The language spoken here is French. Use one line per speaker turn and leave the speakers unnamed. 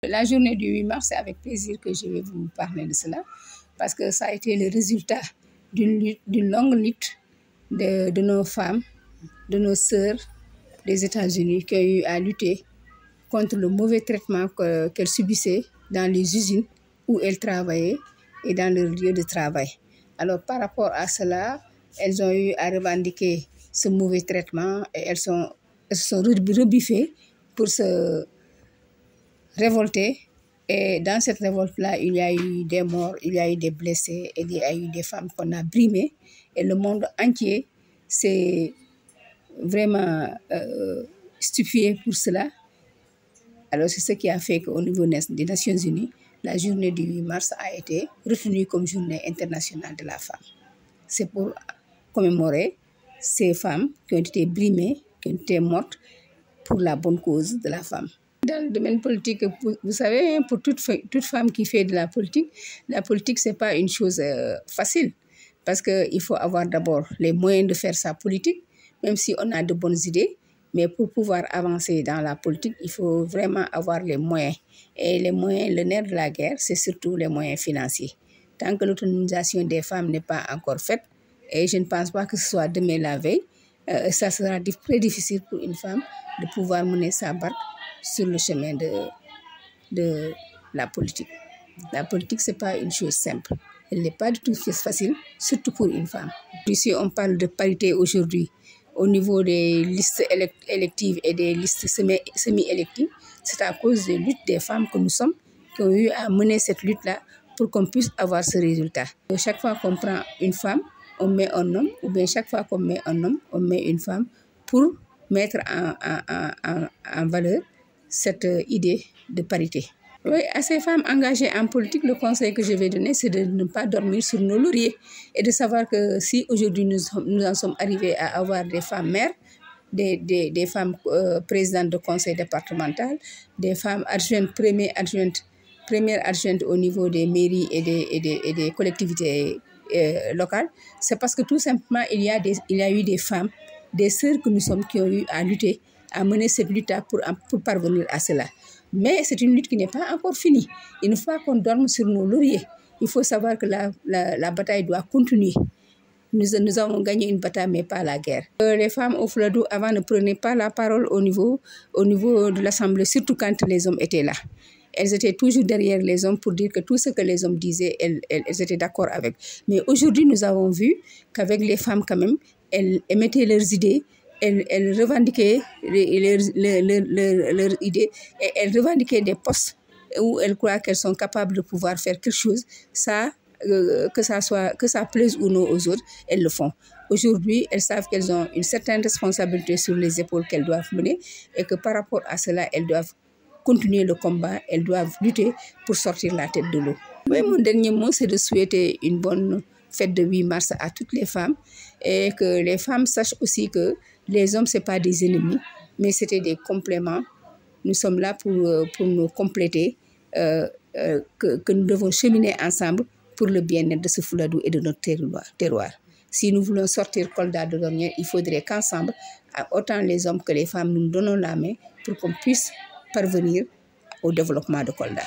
La journée du 8 mars, c'est avec plaisir que je vais vous parler de cela, parce que ça a été le résultat d'une longue lutte de nos femmes, de nos sœurs des États-Unis qui ont eu à lutter contre le mauvais traitement qu'elles subissaient dans les usines où elles travaillaient et dans leur lieu de travail. Alors par rapport à cela, elles ont eu à revendiquer ce mauvais traitement et elles se sont rebiffées pour se révolter. Et dans cette révolte-là, il y a eu des morts, il y a eu des blessés, et il y a eu des femmes qu'on a brimées. Et le monde entier s'est vraiment stupéfait pour cela. Alors c'est ce qui a fait qu'au niveau des Nations Unies, la journée du 8 mars a été retenue comme journée internationale de la femme. C'est pour commémorer ces femmes qui ont été brimées, qui ont été mortes pour la bonne cause de la femme. Dans le domaine politique, vous savez, pour toute femme qui fait de la politique, ce n'est pas une chose facile. Parce qu'il faut avoir d'abord les moyens de faire sa politique, même si on a de bonnes idées. Mais pour pouvoir avancer dans la politique, il faut vraiment avoir les moyens. Et les moyens, le nerf de la guerre, c'est surtout les moyens financiers. Tant que l'autonomisation des femmes n'est pas encore faite, et je ne pense pas que ce soit demain la veille, ça sera très difficile pour une femme de pouvoir mener sa barque sur le chemin de la politique. La politique, ce n'est pas une chose simple. Elle n'est pas du tout facile, surtout pour une femme. Ici, on parle de parité aujourd'hui au niveau des listes électives et des listes semi-électives. C'est à cause des luttes des femmes que nous sommes qui ont eu à mener cette lutte-là pour qu'on puisse avoir ce résultat. Chaque fois qu'on prend une femme, on met un homme, ou bien chaque fois qu'on met un homme, on met une femme pour mettre en valeur cette idée de parité. Oui, à ces femmes engagées en politique, le conseil que je vais donner, c'est de ne pas dormir sur nos lauriers et de savoir que si aujourd'hui nous en sommes arrivés à avoir des femmes maires, des femmes présidentes de conseil départemental, des femmes adjointes, premières adjointes au niveau des mairies et des collectivités locales, c'est parce que tout simplement, il y a eu des femmes, des sœurs que nous sommes qui ont eu à lutter, à mener cette lutte pour parvenir à cela. Mais c'est une lutte qui n'est pas encore finie. Une fois qu'on dorme sur nos lauriers, il faut savoir que la bataille doit continuer. Nous avons gagné une bataille, mais pas la guerre. Les femmes au Fouladou, avant, ne prenaient pas la parole au niveau de l'Assemblée, surtout quand les hommes étaient là. Elles étaient toujours derrière les hommes pour dire que tout ce que les hommes disaient, elles étaient d'accord avec. Mais aujourd'hui, nous avons vu qu'avec les femmes, quand même, elles émettaient leurs idées, elles revendiquaient leurs idées et elles revendiquaient des postes où elles croient qu'elles sont capables de pouvoir faire quelque chose. Ça, que ça plaise ou non aux autres, elles le font. Aujourd'hui, elles savent qu'elles ont une certaine responsabilité sur les épaules qu'elles doivent mener et que par rapport à cela, elles doivent continuer le combat, elles doivent lutter pour sortir la tête de l'eau. Oui, mon dernier mot, c'est de souhaiter une bonne fête de 8 mars à toutes les femmes et que les femmes sachent aussi que les hommes, ce n'est pas des ennemis, mais c'était des compléments. Nous sommes là pour nous compléter, que nous devons cheminer ensemble pour le bien-être de ce Fouladou et de notre terroir. Si nous voulons sortir Kolda de l'ornière, il faudrait qu'ensemble, autant les hommes que les femmes, nous donnons la main pour qu'on puisse parvenir au développement de Kolda.